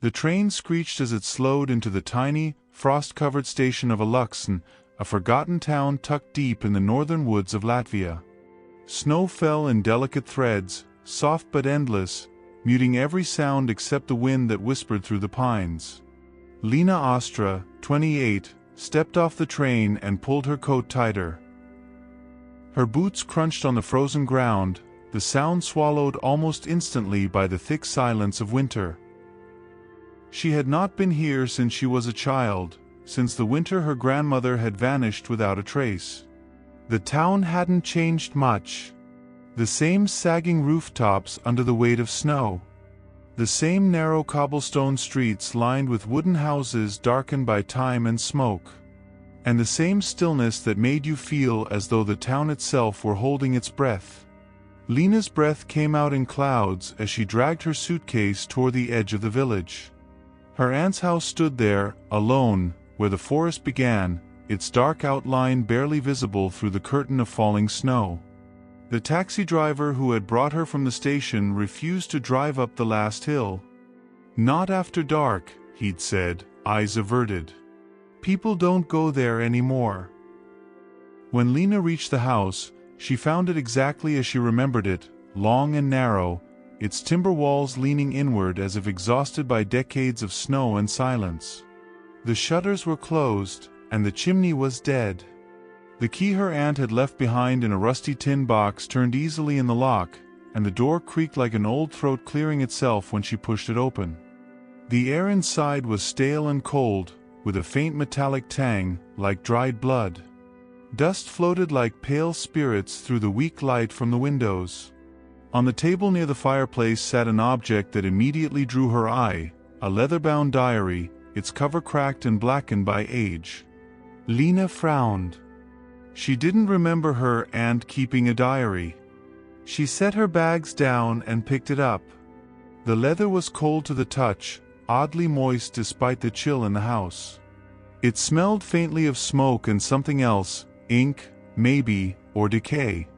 The train screeched as it slowed into the tiny, frost-covered station of Aluxen, a forgotten town tucked deep in the northern woods of Latvia. Snow fell in delicate threads, soft but endless, muting every sound except the wind that whispered through the pines. Lena Ostra, 28, stepped off the train and pulled her coat tighter. Her boots crunched on the frozen ground, the sound swallowed almost instantly by the thick silence of winter. She had not been here since she was a child, since the winter her grandmother had vanished without a trace. The town hadn't changed much. The same sagging rooftops under the weight of snow. The same narrow cobblestone streets lined with wooden houses darkened by time and smoke. And the same stillness that made you feel as though the town itself were holding its breath. Lena's breath came out in clouds as she dragged her suitcase toward the edge of the village. Her aunt's house stood there, alone, where the forest began, its dark outline barely visible through the curtain of falling snow. The taxi driver who had brought her from the station refused to drive up the last hill. "Not after dark," he'd said, eyes averted. "People don't go there anymore." When Lena reached the house, she found it exactly as she remembered it, long and narrow, its timber walls leaning inward as if exhausted by decades of snow and silence. The shutters were closed, and the chimney was dead. The key her aunt had left behind in a rusty tin box turned easily in the lock, and the door creaked like an old throat clearing itself when she pushed it open. The air inside was stale and cold, with a faint metallic tang, like dried blood. Dust floated like pale spirits through the weak light from the windows. On the table near the fireplace sat an object that immediately drew her eye, a leather-bound diary, its cover cracked and blackened by age. Lena frowned. She didn't remember her aunt keeping a diary. She set her bags down and picked it up. The leather was cold to the touch, oddly moist despite the chill in the house. It smelled faintly of smoke and something else, ink, maybe, or decay.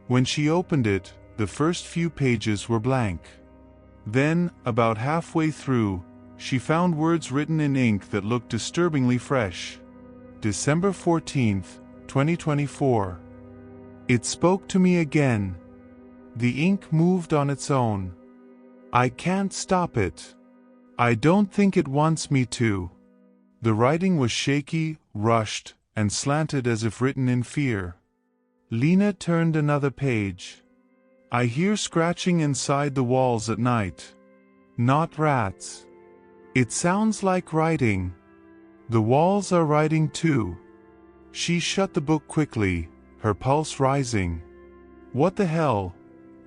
When she opened it, the first few pages were blank. Then, about halfway through, she found words written in ink that looked disturbingly fresh. December 14th, 2024. It spoke to me again. The ink moved on its own. I can't stop it. I don't think it wants me to. The writing was shaky, rushed, and slanted as if written in fear. Lena turned another page. I hear scratching inside the walls at night. Not rats. It sounds like writing. The walls are writing too. She shut the book quickly, her pulse rising. What the hell?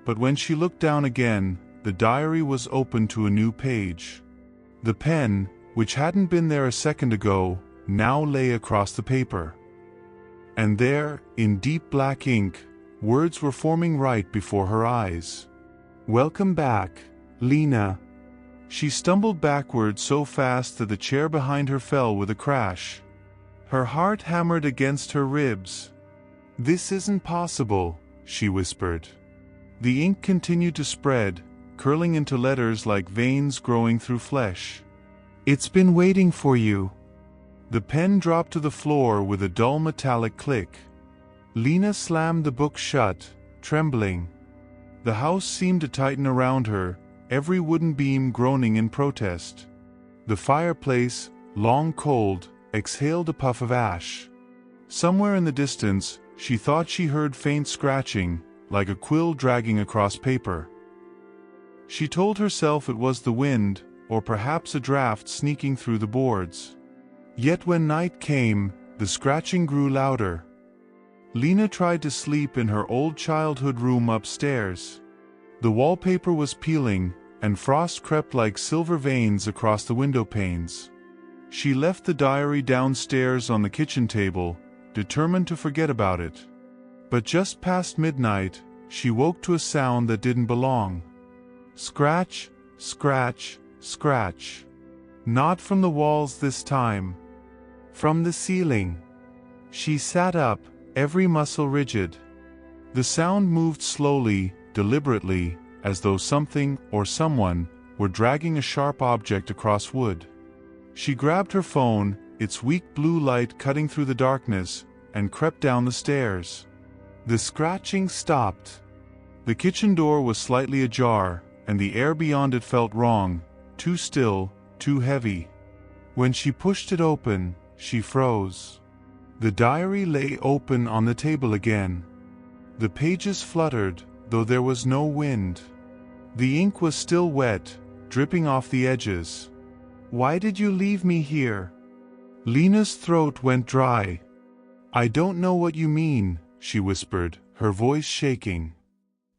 But when she looked down again, the diary was open to a new page. The pen, which hadn't been there a second ago, now lay across the paper. And there, in deep black ink, words were forming right before her eyes. Welcome back, Lena. She stumbled backward so fast that the chair behind her fell with a crash. Her heart hammered against her ribs. This isn't possible, she whispered. The ink continued to spread, curling into letters like veins growing through flesh. It's been waiting for you. The pen dropped to the floor with a dull metallic click. Lena slammed the book shut, trembling. The house seemed to tighten around her, every wooden beam groaning in protest. The fireplace, long cold, exhaled a puff of ash. Somewhere in the distance, she thought she heard faint scratching, like a quill dragging across paper. She told herself it was the wind, or perhaps a draft sneaking through the boards. Yet when night came, the scratching grew louder. Lena tried to sleep in her old childhood room upstairs. The wallpaper was peeling, and frost crept like silver veins across the window panes. She left the diary downstairs on the kitchen table, determined to forget about it. But just past midnight, she woke to a sound that didn't belong. Scratch, scratch, scratch. Not from the walls this time. From the ceiling. She sat up, every muscle rigid. The sound moved slowly, deliberately, as though something or someone were dragging a sharp object across wood. She grabbed her phone, its weak blue light cutting through the darkness, and crept down the stairs. The scratching stopped. The kitchen door was slightly ajar, and the air beyond it felt wrong, too still, too heavy. When she pushed it open, she froze. The diary lay open on the table again. The pages fluttered, though there was no wind. The ink was still wet, dripping off the edges. "Why did you leave me here?" Lena's throat went dry. "I don't know what you mean," she whispered, her voice shaking.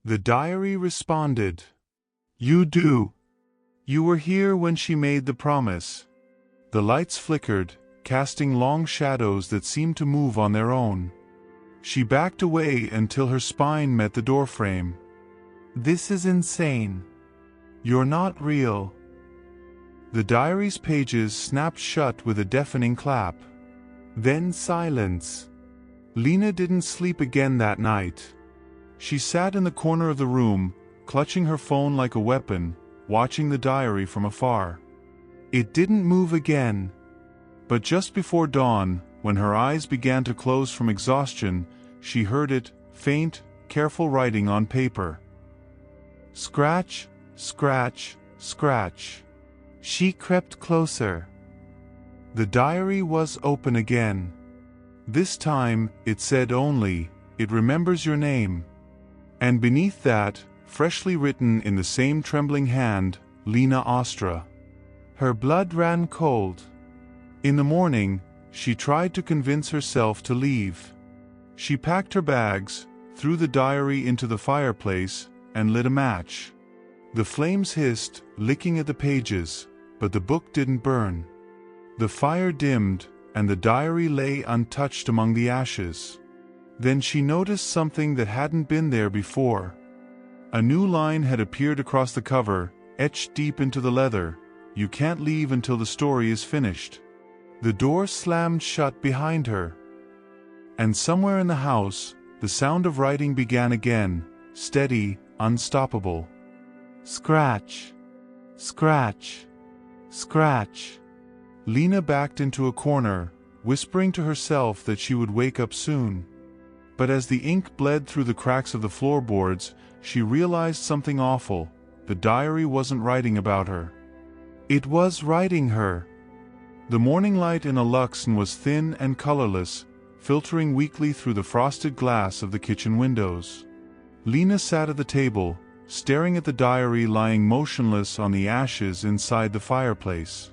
The diary responded. "You do. You were here when she made the promise." The lights flickered, casting long shadows that seemed to move on their own. She backed away until her spine met the doorframe. "This is insane. You're not real." The diary's pages snapped shut with a deafening clap. Then silence. Lena didn't sleep again that night. She sat in the corner of the room, clutching her phone like a weapon, watching the diary from afar. It didn't move again. But just before dawn, when her eyes began to close from exhaustion, she heard it, faint, careful writing on paper. Scratch, scratch, scratch. She crept closer. The diary was open again. This time, it said only, "It remembers your name." And beneath that, freshly written in the same trembling hand, Lena Ostra. Her blood ran cold. In the morning, she tried to convince herself to leave. She packed her bags, threw the diary into the fireplace, and lit a match. The flames hissed, licking at the pages, but the book didn't burn. The fire dimmed, and the diary lay untouched among the ashes. Then she noticed something that hadn't been there before. A new line had appeared across the cover, etched deep into the leather. "You can't leave until the story is finished." The door slammed shut behind her. And somewhere in the house, the sound of writing began again, steady, unstoppable. Scratch, scratch, scratch. Lena backed into a corner, whispering to herself that she would wake up soon. But as the ink bled through the cracks of the floorboards, she realized something awful. The diary wasn't writing about her. It was writing her. The morning light in a Luxon was thin and colorless, filtering weakly through the frosted glass of the kitchen windows. Lena sat at the table, staring at the diary lying motionless on the ashes inside the fireplace.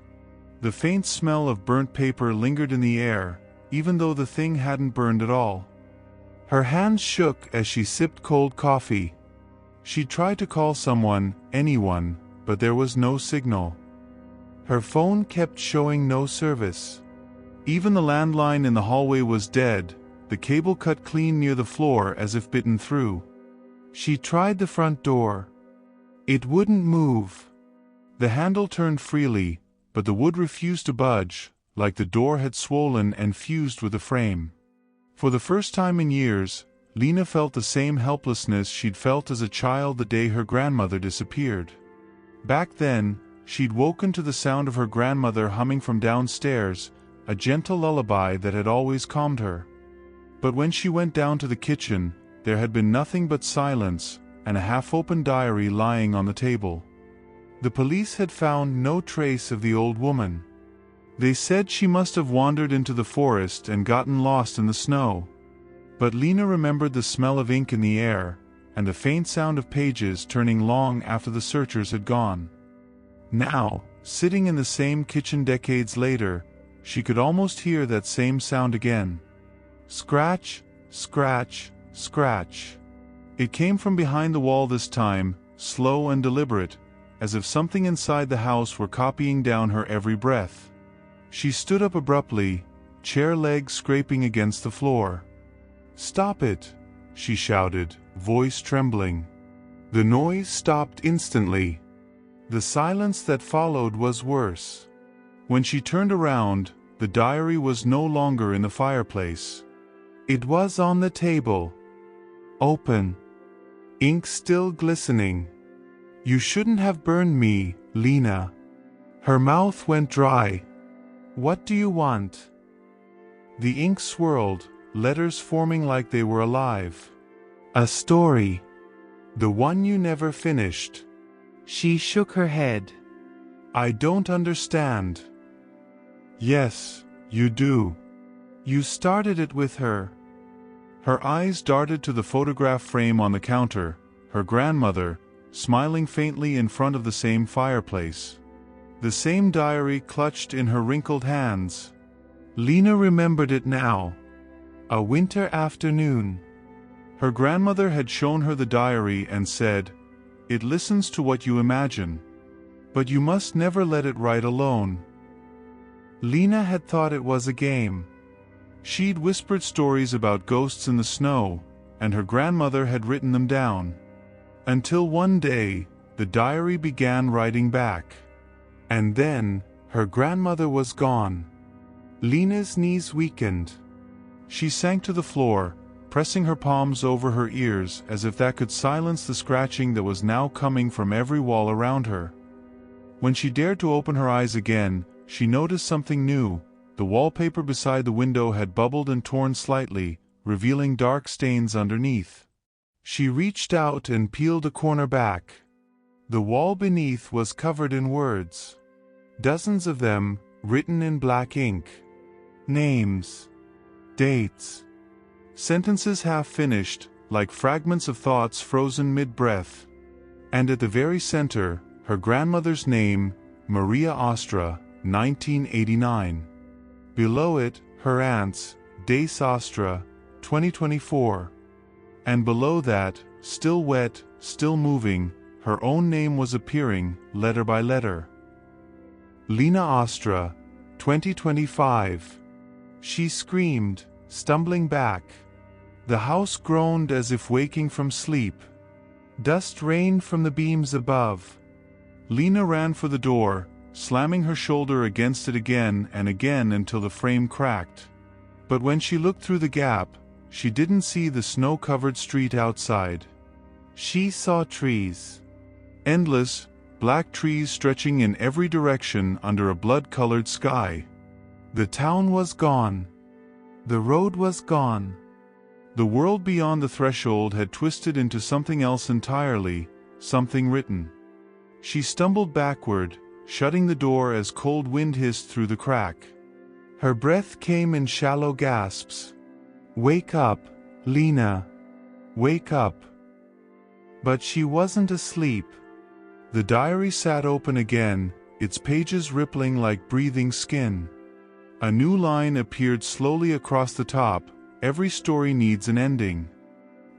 The faint smell of burnt paper lingered in the air, even though the thing hadn't burned at all. Her hands shook as she sipped cold coffee. She tried to call someone, anyone, but there was no signal. Her phone kept showing no service. Even the landline in the hallway was dead, the cable cut clean near the floor as if bitten through. She tried the front door. It wouldn't move. The handle turned freely, but the wood refused to budge, like the door had swollen and fused with the frame. For the first time in years, Lena felt the same helplessness she'd felt as a child the day her grandmother disappeared. Back then, she'd woken to the sound of her grandmother humming from downstairs, a gentle lullaby that had always calmed her. But when she went down to the kitchen, there had been nothing but silence, and a half-open diary lying on the table. The police had found no trace of the old woman. They said she must have wandered into the forest and gotten lost in the snow. But Lena remembered the smell of ink in the air, and the faint sound of pages turning long after the searchers had gone. Now, sitting in the same kitchen decades later, she could almost hear that same sound again. Scratch, scratch, scratch. It came from behind the wall this time, slow and deliberate, as if something inside the house were copying down her every breath. She stood up abruptly, chair legs scraping against the floor. "Stop it!" she shouted, voice trembling. The noise stopped instantly. The silence that followed was worse. When she turned around, the diary was no longer in the fireplace. It was on the table. Open. Ink still glistening. You shouldn't have burned me, Lena. Her mouth went dry. What do you want? The ink swirled, letters forming like they were alive. A story. The one you never finished. She shook her head. I don't understand. Yes, you do. You started it with her. Her eyes darted to the photograph frame on the counter, her grandmother, smiling faintly in front of the same fireplace. The same diary clutched in her wrinkled hands. Lena remembered it now. A winter afternoon. Her grandmother had shown her the diary and said, "It listens to what you imagine. But you must never let it write alone." Lena had thought it was a game. She'd whispered stories about ghosts in the snow, and her grandmother had written them down. Until one day, the diary began writing back. And then, her grandmother was gone. Lena's knees weakened. She sank to the floor, pressing her palms over her ears as if that could silence the scratching that was now coming from every wall around her. When she dared to open her eyes again, she noticed something new. The wallpaper beside the window had bubbled and torn slightly, revealing dark stains underneath. She reached out and peeled a corner back. The wall beneath was covered in words. Dozens of them, written in black ink. Names. Dates. Sentences half finished, like fragments of thoughts frozen mid-breath. And at the very center, her grandmother's name, Maria Ostra, 1989. Below it, her aunt's, Dace Ostra, 2024. And below that, still wet, still moving, her own name was appearing, letter by letter. Lena Ostra, 2025. She screamed, stumbling back. The house groaned as if waking from sleep. Dust rained from the beams above. Lena ran for the door, slamming her shoulder against it again and again until the frame cracked. But when she looked through the gap, she didn't see the snow-covered street outside. She saw trees. Endless, black trees stretching in every direction under a blood-colored sky. The town was gone. The road was gone. The world beyond the threshold had twisted into something else entirely, something written. She stumbled backward, shutting the door as cold wind hissed through the crack. Her breath came in shallow gasps. "Wake up, Lena. Wake up." But she wasn't asleep. The diary sat open again, its pages rippling like breathing skin. A new line appeared slowly across the top. Every story needs an ending.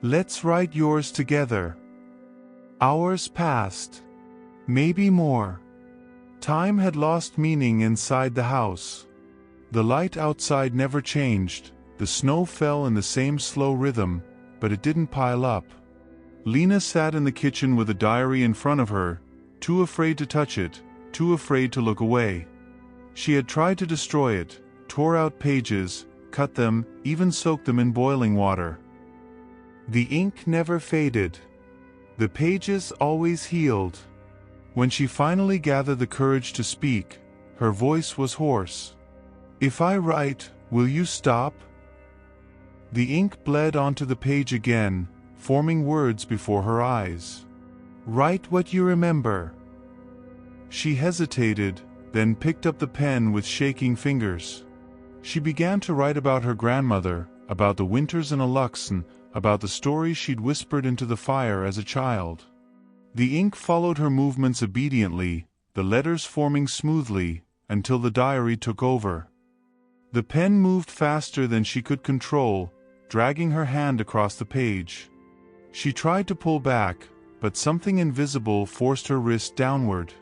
Let's write yours together. Hours passed. Maybe more. Time had lost meaning inside the house. The light outside never changed. The snow fell in the same slow rhythm, but it didn't pile up. Lena sat in the kitchen with a diary in front of her, too afraid to touch it, too afraid to look away. She had tried to destroy it, tore out pages, cut them, even soaked them in boiling water. The ink never faded. The pages always healed. When she finally gathered the courage to speak, her voice was hoarse. "If I write, will you stop?" The ink bled onto the page again, forming words before her eyes. "Write what you remember." She hesitated, then picked up the pen with shaking fingers. She began to write about her grandmother, about the winters in Aluxon, about the stories she'd whispered into the fire as a child. The ink followed her movements obediently, the letters forming smoothly, until the diary took over. The pen moved faster than she could control, dragging her hand across the page. She tried to pull back, but something invisible forced her wrist downward.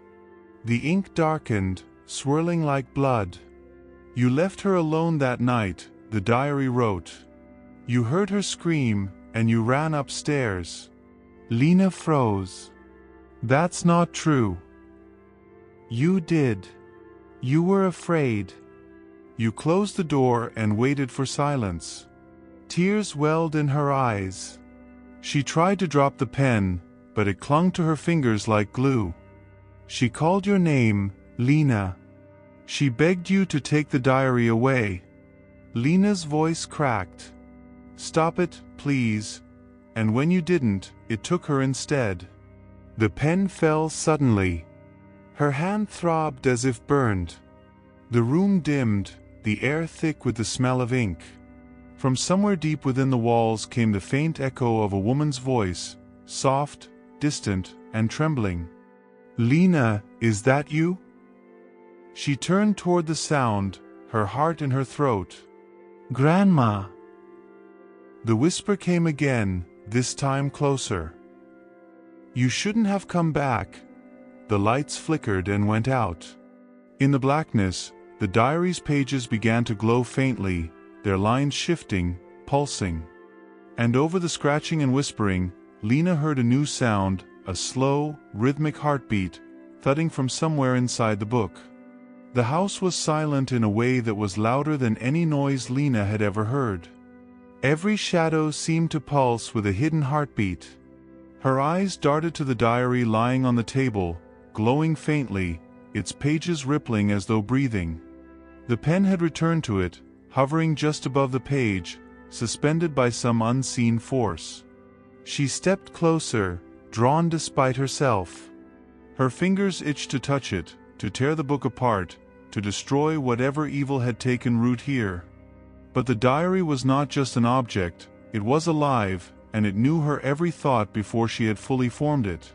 The ink darkened, swirling like blood. "You left her alone that night," the diary wrote. "You heard her scream, and you ran upstairs." Lena froze. "That's not true." "You did. You were afraid. You closed the door and waited for silence." Tears welled in her eyes. She tried to drop the pen, but it clung to her fingers like glue. She called your name, Lena. She begged you to take the diary away. Lena's voice cracked. Stop it, please. And when you didn't, it took her instead. The pen fell suddenly. Her hand throbbed as if burned. The room dimmed, the air thick with the smell of ink. From somewhere deep within the walls came the faint echo of a woman's voice, soft, distant, and trembling. Lena, is that you? She turned toward the sound, her heart in her throat. Grandma. The whisper came again, this time closer. You shouldn't have come back. The lights flickered and went out. In the blackness, the diary's pages began to glow faintly, their lines shifting, pulsing. And over the scratching and whispering, Lena heard a new sound, a slow, rhythmic heartbeat, thudding from somewhere inside the book. The house was silent in a way that was louder than any noise Lena had ever heard. Every shadow seemed to pulse with a hidden heartbeat. Her eyes darted to the diary lying on the table, glowing faintly, its pages rippling as though breathing. The pen had returned to it, hovering just above the page, suspended by some unseen force. She stepped closer, drawn despite herself. Her fingers itched to touch it, to tear the book apart, to destroy whatever evil had taken root here. But the diary was not just an object, it was alive, and it knew her every thought before she had fully formed it.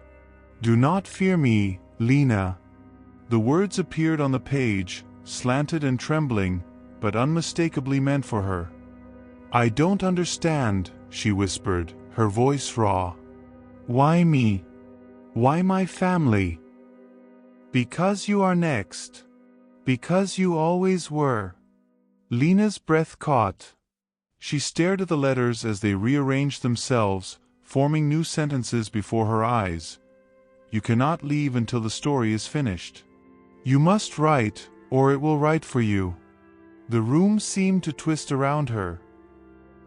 Do not fear me, Lena. The words appeared on the page, slanted and trembling, but unmistakably meant for her. I don't understand, she whispered, her voice raw. Why me? Why my family? Because you are next. Because you always were. Lena's breath caught. She stared at the letters as they rearranged themselves, forming new sentences before her eyes. You cannot leave until the story is finished. You must write, or it will write for you. The room seemed to twist around her.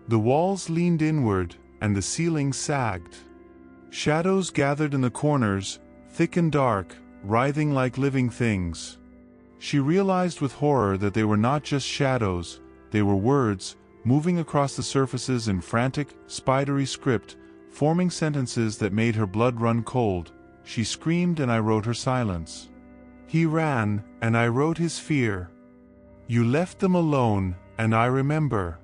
The walls leaned inward, and the ceiling sagged. Shadows gathered in the corners, thick and dark, writhing like living things. She realized with horror that they were not just shadows, they were words, moving across the surfaces in frantic, spidery script, forming sentences that made her blood run cold. She screamed and I wrote her silence. He ran, and I wrote his fear. You left them alone, and I remember.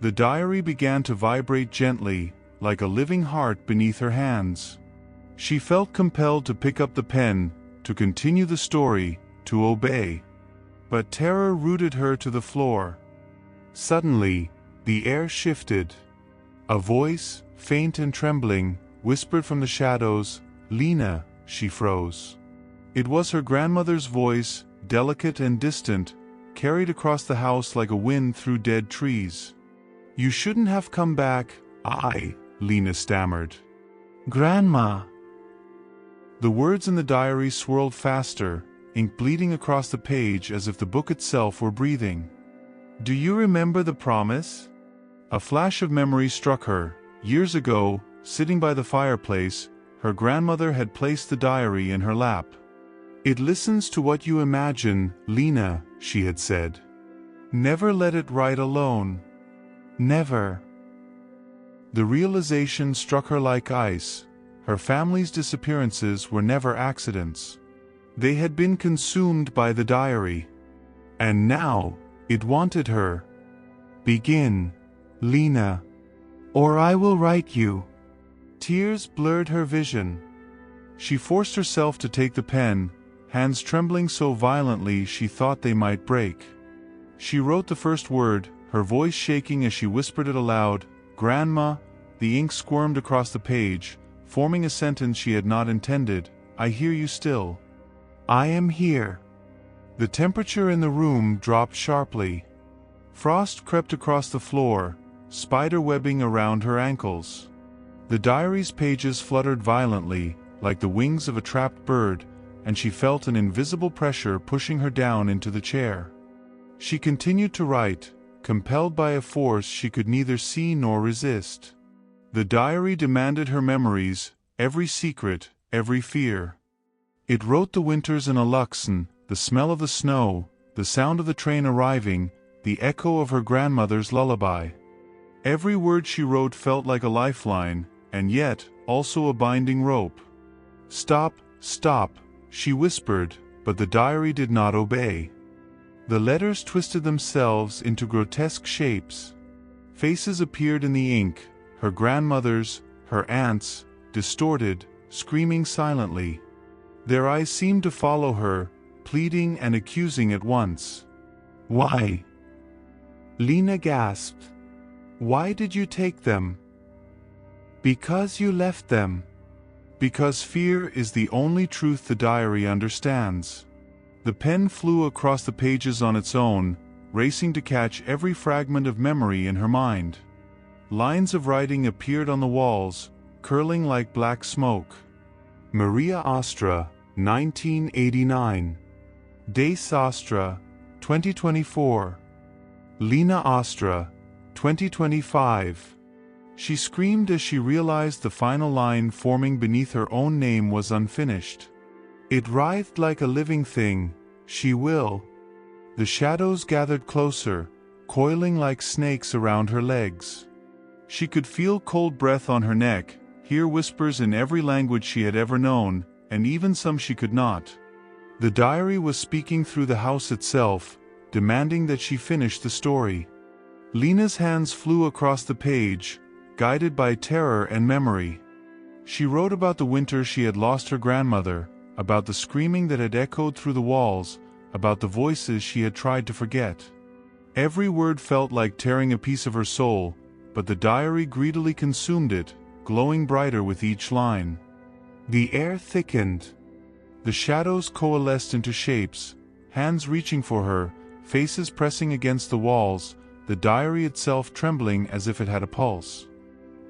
The diary began to vibrate gently, like a living heart beneath her hands. She felt compelled to pick up the pen, to continue the story, to obey. But terror rooted her to the floor. Suddenly, the air shifted. A voice, faint and trembling, whispered from the shadows, Lena. She froze. It was her grandmother's voice, delicate and distant, carried across the house like a wind through dead trees. You shouldn't have come back. Lena stammered. Grandma. The words in the diary swirled faster, ink bleeding across the page as if the book itself were breathing. Do you remember the promise? A flash of memory struck her. Years ago, sitting by the fireplace, her grandmother had placed the diary in her lap. It listens to what you imagine, Lena, she had said. Never let it write alone. Never. The realization struck her like ice. Her family's disappearances were never accidents. They had been consumed by the diary. And now, it wanted her. Begin, Lena, or I will write you. Tears blurred her vision. She forced herself to take the pen, hands trembling so violently she thought they might break. She wrote the first word, her voice shaking as she whispered it aloud, Grandma. The ink squirmed across the page, forming a sentence she had not intended. I hear you still. I am here. The temperature in the room dropped sharply. Frost crept across the floor, spider webbing around her ankles. The diary's pages fluttered violently, like the wings of a trapped bird, and she felt an invisible pressure pushing her down into the chair. She continued to write, compelled by a force she could neither see nor resist. The diary demanded her memories, every secret, every fear. It wrote the winters in a Luxon, the smell of the snow, the sound of the train arriving, the echo of her grandmother's lullaby. Every word she wrote felt like a lifeline, and yet, also a binding rope. "Stop, stop," she whispered, but the diary did not obey. The letters twisted themselves into grotesque shapes. Faces appeared in the ink, her grandmother's, her aunt's, distorted, screaming silently. Their eyes seemed to follow her, pleading and accusing at once. "Why?" Lena gasped. "Why did you take them?" "Because you left them." Because fear is the only truth the diary understands. The pen flew across the pages on its own, racing to catch every fragment of memory in her mind. Lines of writing appeared on the walls, curling like black smoke. Maria Ostra, 1989. De Sastra, 2024. Lena Ostra, 2025. She screamed as she realized the final line forming beneath her own name was unfinished. It writhed like a living thing, "She will." The shadows gathered closer, coiling like snakes around her legs. She could feel cold breath on her neck, hear whispers in every language she had ever known, and even some she could not. The diary was speaking through the house itself, demanding that she finish the story. Lena's hands flew across the page, guided by terror and memory. She wrote about the winter she had lost her grandmother, about the screaming that had echoed through the walls, about the voices she had tried to forget. Every word felt like tearing a piece of her soul, but the diary greedily consumed it, glowing brighter with each line. The air thickened. The shadows coalesced into shapes, hands reaching for her, faces pressing against the walls, the diary itself trembling as if it had a pulse.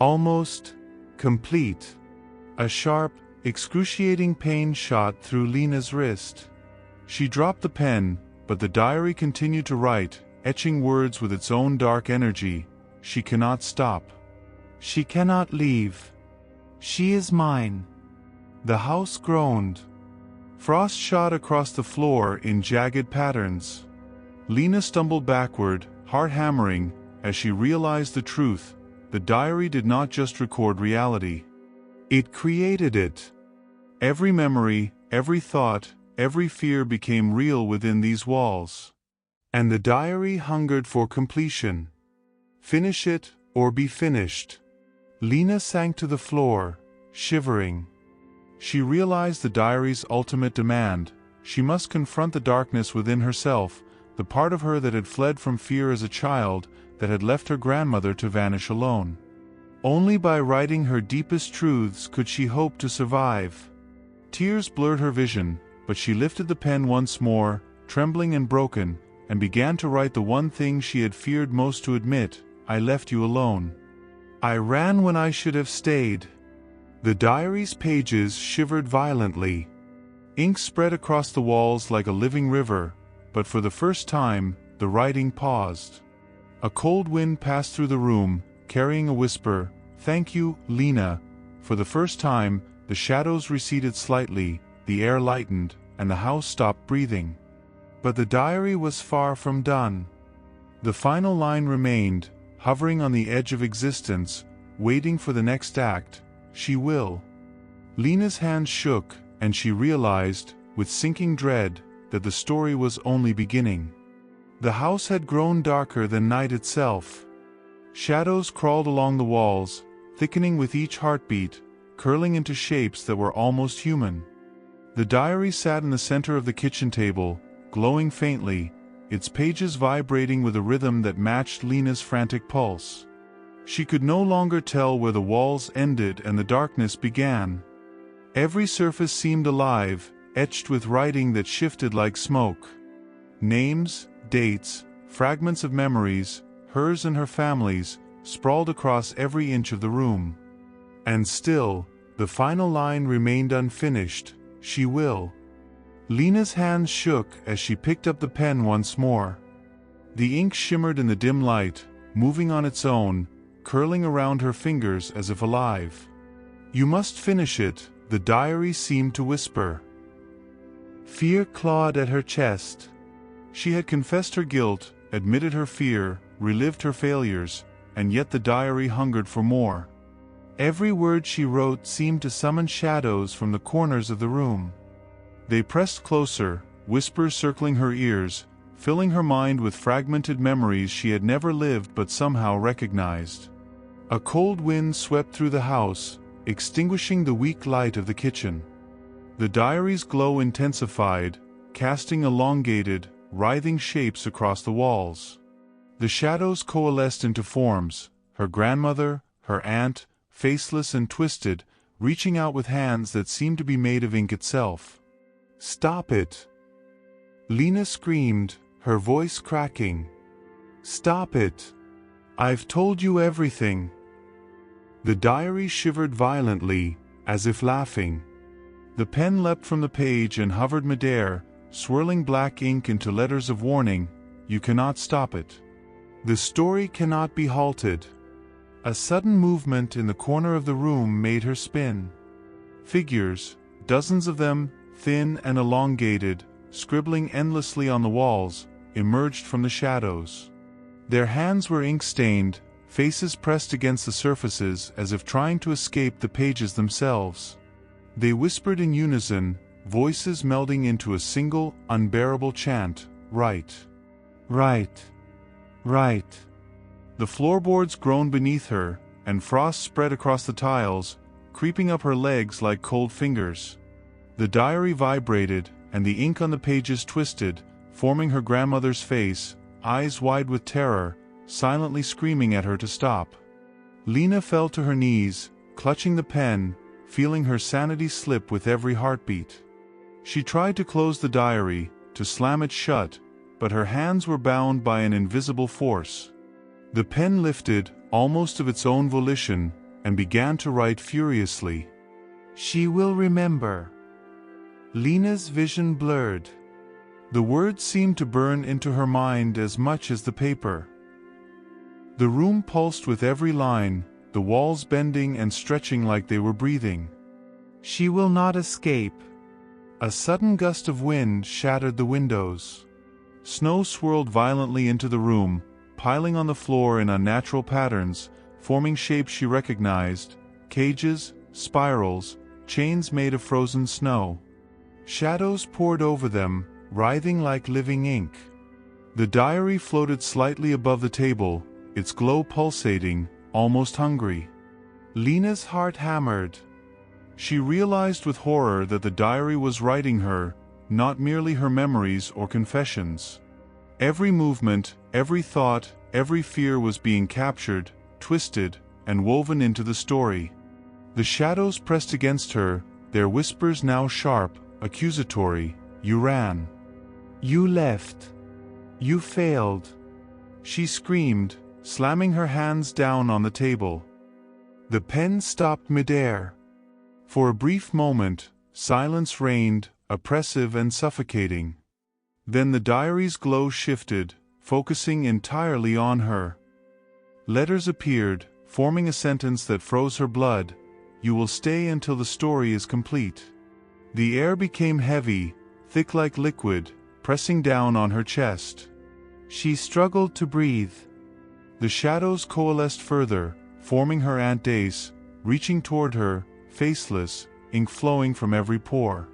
Almost complete. A sharp, excruciating pain shot through Lena's wrist. She dropped the pen, but the diary continued to write, etching words with its own dark energy. She cannot stop. She cannot leave. She is mine. The house groaned. Frost shot across the floor in jagged patterns. Lena stumbled backward, heart hammering, as she realized the truth. The diary did not just record reality. It created it. Every memory, every thought, every fear became real within these walls. And the diary hungered for completion. Finish it, or be finished. Lena sank to the floor, shivering. She realized the diary's ultimate demand. She must confront the darkness within herself, the part of her that had fled from fear as a child, that had left her grandmother to vanish alone. Only by writing her deepest truths could she hope to survive. Tears blurred her vision, but she lifted the pen once more, trembling and broken, and began to write the one thing she had feared most to admit: "I left you alone. I ran when I should have stayed." The diary's pages shivered violently. Ink spread across the walls like a living river, but for the first time, the writing paused. A cold wind passed through the room, carrying a whisper, "Thank you, Lena." For the first time, the shadows receded slightly, the air lightened, and the house stopped breathing. But the diary was far from done. The final line remained, hovering on the edge of existence, waiting for the next act: "She will." Lena's hands shook, and she realized, with sinking dread, that the story was only beginning. The house had grown darker than night itself. Shadows crawled along the walls, thickening with each heartbeat, curling into shapes that were almost human. The diary sat in the center of the kitchen table, glowing faintly, its pages vibrating with a rhythm that matched Lena's frantic pulse. She could no longer tell where the walls ended and the darkness began. Every surface seemed alive, etched with writing that shifted like smoke. Names, dates, fragments of memories, hers and her family's, sprawled across every inch of the room. And still, the final line remained unfinished: "She will." Lena's hands shook as she picked up the pen once more. The ink shimmered in the dim light, moving on its own, curling around her fingers as if alive. "You must finish it," the diary seemed to whisper. Fear clawed at her chest. She had confessed her guilt, admitted her fear, relived her failures, and yet the diary hungered for more. Every word she wrote seemed to summon shadows from the corners of the room. They pressed closer, whispers circling her ears, filling her mind with fragmented memories she had never lived but somehow recognized. A cold wind swept through the house, extinguishing the weak light of the kitchen. The diary's glow intensified, casting elongated, writhing shapes across the walls. The shadows coalesced into forms, her grandmother, her aunt, faceless and twisted, reaching out with hands that seemed to be made of ink itself. "Stop it!" Lena screamed, her voice cracking. "Stop it! I've told you everything." The diary shivered violently, as if laughing. The pen leapt from the page and hovered midair, swirling black ink into letters of warning. "You cannot stop it. The story cannot be halted." A sudden movement in the corner of the room made her spin. Figures, dozens of them, thin and elongated, scribbling endlessly on the walls, emerged from the shadows. Their hands were ink-stained, faces pressed against the surfaces as if trying to escape the pages themselves. They whispered in unison, voices melding into a single, unbearable chant, "Right. Right. Right." The floorboards groaned beneath her, and frost spread across the tiles, creeping up her legs like cold fingers. The diary vibrated, and the ink on the pages twisted, forming her grandmother's face, eyes wide with terror, silently screaming at her to stop. Lena fell to her knees, clutching the pen, feeling her sanity slip with every heartbeat. She tried to close the diary, to slam it shut, but her hands were bound by an invisible force. The pen lifted, almost of its own volition, and began to write furiously. "She will remember." Lena's vision blurred. The words seemed to burn into her mind as much as the paper. The room pulsed with every line, the walls bending and stretching like they were breathing. "She will not escape." A sudden gust of wind shattered the windows. Snow swirled violently into the room, piling on the floor in unnatural patterns, forming shapes she recognized: cages, spirals, chains made of frozen snow. Shadows poured over them, writhing like living ink. The diary floated slightly above the table, its glow pulsating, almost hungry. Lena's heart hammered. She realized with horror that the diary was writing her, not merely her memories or confessions. Every movement, every thought, every fear was being captured, twisted, and woven into the story. The shadows pressed against her, their whispers now sharp, accusatory. "You ran. You left. You failed." She screamed, slamming her hands down on the table. The pen stopped midair. For a brief moment, silence reigned, oppressive and suffocating. Then the diary's glow shifted, focusing entirely on her. Letters appeared, forming a sentence that froze her blood. "You will stay until the story is complete." The air became heavy, thick like liquid, pressing down on her chest. She struggled to breathe. The shadows coalesced further, forming her Aunt Dace, reaching toward her, faceless, ink flowing from every pore.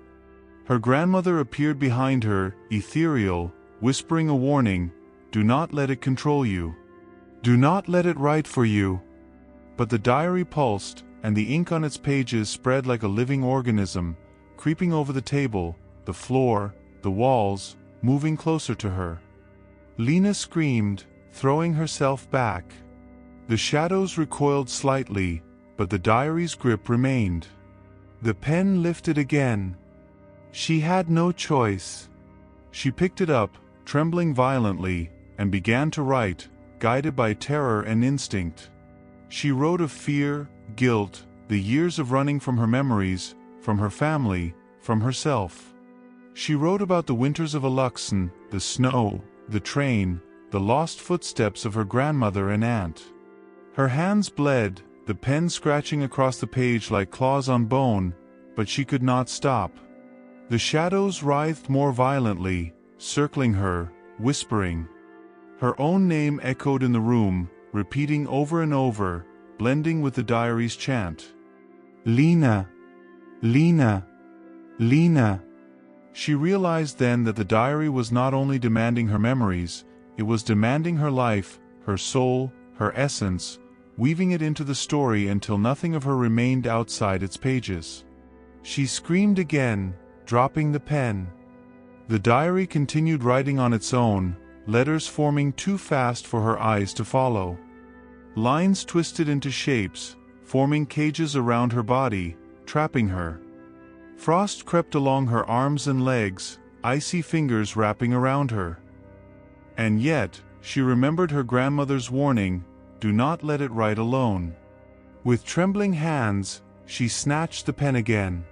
Her grandmother appeared behind her, ethereal, whispering a warning: "Do not let it control you. Do not let it write for you." But the diary pulsed, and the ink on its pages spread like a living organism, creeping over the table, the floor, the walls, moving closer to her. Lena screamed, throwing herself back. The shadows recoiled slightly, but the diary's grip remained. The pen lifted again. She had no choice. She picked it up, trembling violently, and began to write, guided by terror and instinct. She wrote of fear, guilt, the years of running from her memories, from her family, from herself. She wrote about the winters of Aluxon, the snow, the train, the lost footsteps of her grandmother and aunt. Her hands bled, the pen scratching across the page like claws on bone, but she could not stop. The shadows writhed more violently, circling her, whispering. Her own name echoed in the room, repeating over and over, blending with the diary's chant. Lena, Lena, Lena. She realized then that the diary was not only demanding her memories, it was demanding her life, her soul, her essence, weaving it into the story until nothing of her remained outside its pages. She screamed again, dropping the pen. The diary continued writing on its own, letters forming too fast for her eyes to follow. Lines twisted into shapes, forming cages around her body, trapping her. Frost crept along her arms and legs, icy fingers wrapping around her. And yet, she remembered her grandmother's warning, do not let it write alone. With trembling hands, she snatched the pen again.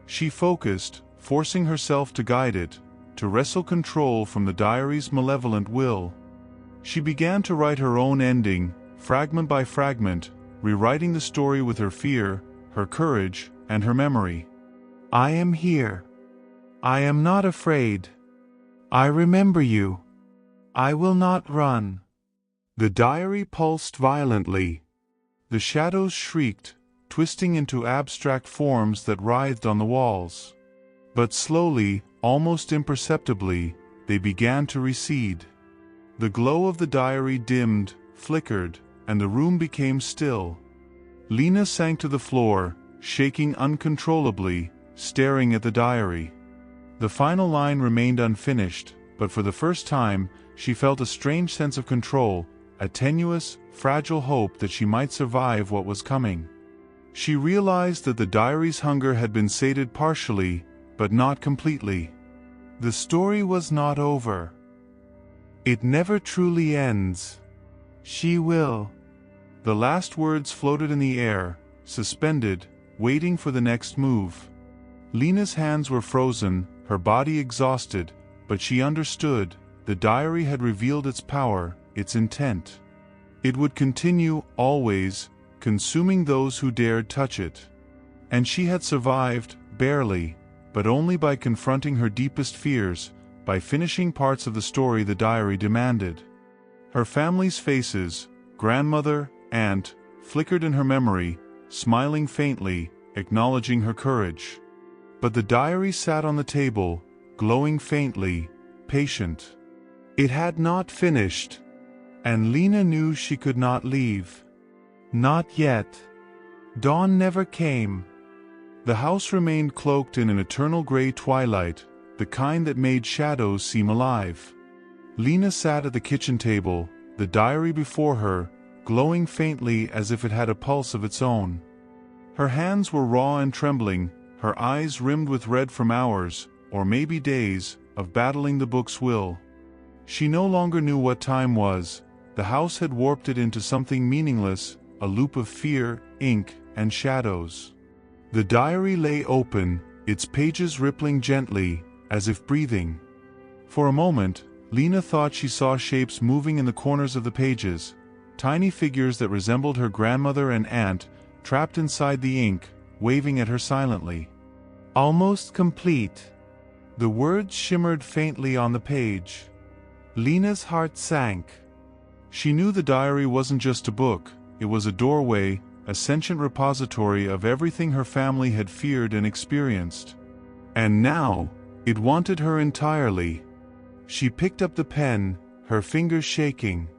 She focused, forcing herself to guide it, to wrestle control from the diary's malevolent will. She began to write her own ending, fragment by fragment, rewriting the story with her fear, her courage, and her memory. I am here. I am not afraid. I remember you. I will not run. The diary pulsed violently. The shadows shrieked, twisting into abstract forms that writhed on the walls. But slowly, almost imperceptibly, they began to recede. The glow of the diary dimmed, flickered, and the room became still. Lena sank to the floor, shaking uncontrollably, staring at the diary. The final line remained unfinished, but for the first time, she felt a strange sense of control, a tenuous, fragile hope that she might survive what was coming. She realized that the diary's hunger had been sated partially, but not completely. The story was not over. It never truly ends. She will. The last words floated in the air, suspended, waiting for the next move. Lena's hands were frozen, her body exhausted, but she understood, the diary had revealed its power, its intent. It would continue, always, consuming those who dared touch it. And she had survived, barely, but only by confronting her deepest fears, by finishing parts of the story the diary demanded. Her family's faces, grandmother, aunt, flickered in her memory, smiling faintly, acknowledging her courage. But the diary sat on the table, glowing faintly, patient. It had not finished, and Lena knew she could not leave. Not yet. Dawn never came. The house remained cloaked in an eternal gray twilight, the kind that made shadows seem alive. Lena sat at the kitchen table, the diary before her, glowing faintly as if it had a pulse of its own. Her hands were raw and trembling, her eyes rimmed with red from hours, or maybe days, of battling the book's will. She no longer knew what time was. The house had warped it into something meaningless, a loop of fear, ink, and shadows. The diary lay open, its pages rippling gently, as if breathing. For a moment, Lena thought she saw shapes moving in the corners of the pages, tiny figures that resembled her grandmother and aunt, trapped inside the ink, waving at her silently. Almost complete. The words shimmered faintly on the page. Lena's heart sank. She knew the diary wasn't just a book, it was a doorway, a sentient repository of everything her family had feared and experienced. And now, it wanted her entirely. She picked up the pen, her fingers shaking.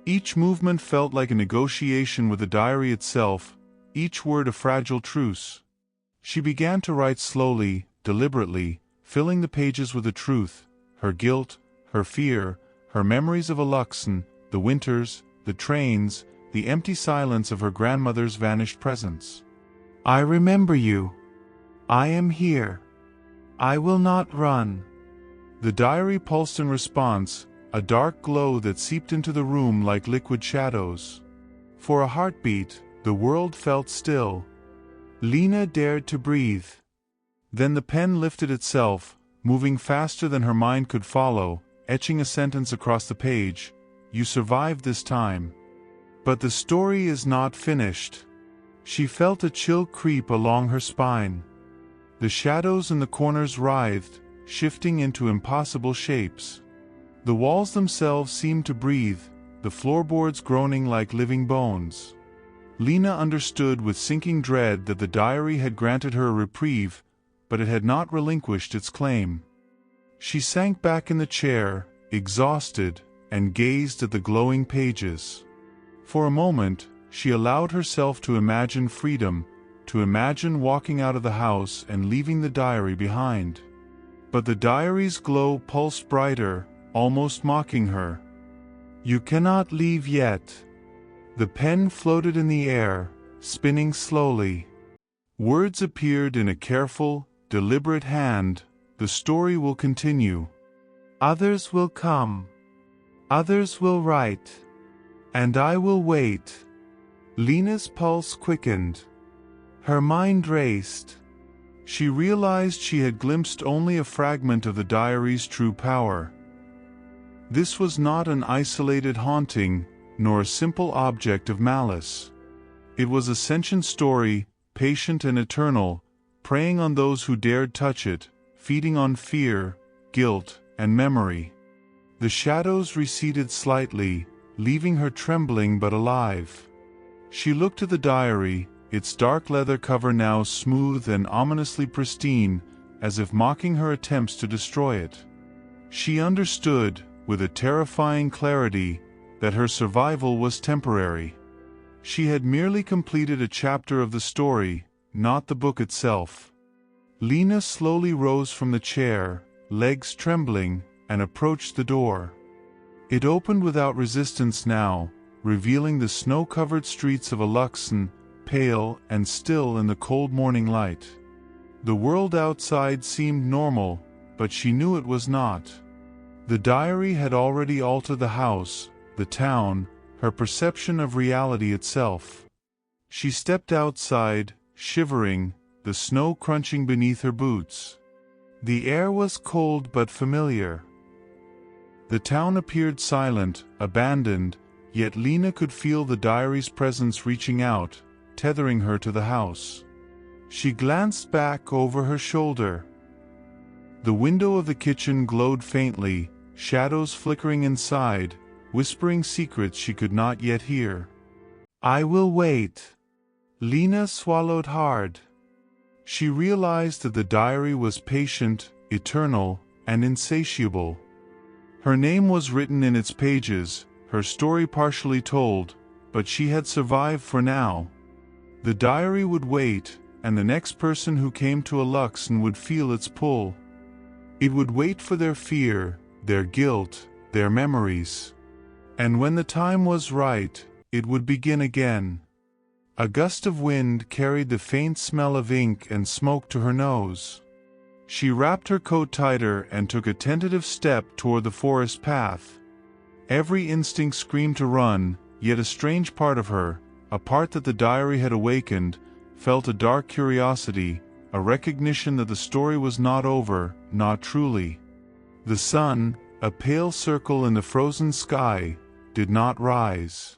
Each movement felt like a negotiation with the diary itself, each word a fragile truce. She began to write slowly, deliberately, filling the pages with the truth, her guilt, her fear, her memories of Aluxon, the winters, the trains, the empty silence of her grandmother's vanished presence. I remember you. I am here. I will not run. The diary pulsed in response, a dark glow that seeped into the room like liquid shadows. For a heartbeat, the world felt still. Lena dared to breathe. Then the pen lifted itself, moving faster than her mind could follow, etching a sentence across the page. You survived this time. But the story is not finished. She felt a chill creep along her spine. The shadows in the corners writhed, shifting into impossible shapes. The walls themselves seemed to breathe, the floorboards groaning like living bones. Lena understood with sinking dread that the diary had granted her a reprieve, but it had not relinquished its claim. She sank back in the chair, exhausted, and gazed at the glowing pages. For a moment, she allowed herself to imagine freedom, to imagine walking out of the house and leaving the diary behind. But the diary's glow pulsed brighter, almost mocking her. "You cannot leave yet." The pen floated in the air, spinning slowly. Words appeared in a careful, deliberate hand. "The story will continue. Others will come. Others will write. And I will wait." Lena's pulse quickened. Her mind raced. She realized she had glimpsed only a fragment of the diary's true power. This was not an isolated haunting, nor a simple object of malice. It was a sentient story, patient and eternal, preying on those who dared touch it, feeding on fear, guilt, and memory. The shadows receded slightly, leaving her trembling but alive. She looked at the diary, its dark leather cover now smooth and ominously pristine, as if mocking her attempts to destroy it. She understood, with a terrifying clarity, that her survival was temporary. She had merely completed a chapter of the story, not the book itself. Lena slowly rose from the chair, legs trembling, and approached the door. It opened without resistance now, revealing the snow-covered streets of Aluxon, pale and still in the cold morning light. The world outside seemed normal, but she knew it was not. The diary had already altered the house, the town, her perception of reality itself. She stepped outside, shivering, the snow crunching beneath her boots. The air was cold but familiar. The town appeared silent, abandoned, yet Lena could feel the diary's presence reaching out, tethering her to the house. She glanced back over her shoulder. The window of the kitchen glowed faintly, shadows flickering inside, whispering secrets she could not yet hear. "I will wait." Lena swallowed hard. She realized that the diary was patient, eternal, and insatiable. Her name was written in its pages, her story partially told, but she had survived for now. The diary would wait, and the next person who came to Aluxon would feel its pull. It would wait for their fear, their guilt, their memories. And when the time was right, it would begin again. A gust of wind carried the faint smell of ink and smoke to her nose. She wrapped her coat tighter and took a tentative step toward the forest path. Every instinct screamed to run, yet a strange part of her, a part that the diary had awakened, felt a dark curiosity, a recognition that the story was not over, not truly. The sun, a pale circle in the frozen sky, did not rise.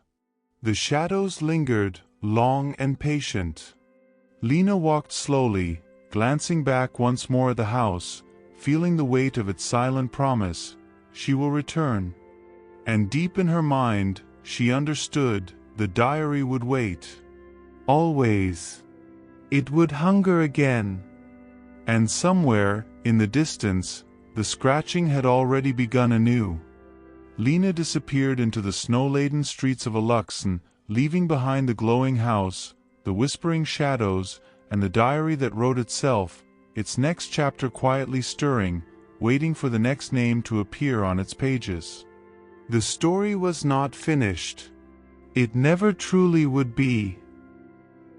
The shadows lingered, long and patient. Lena walked slowly, glancing back once more at the house, feeling the weight of its silent promise, she will return. And deep in her mind, she understood, the diary would wait. Always. It would hunger again. And somewhere, in the distance, the scratching had already begun anew. Lena disappeared into the snow-laden streets of Aluxon, leaving behind the glowing house, the whispering shadows, and the diary that wrote itself, its next chapter quietly stirring, waiting for the next name to appear on its pages. The story was not finished. It never truly would be.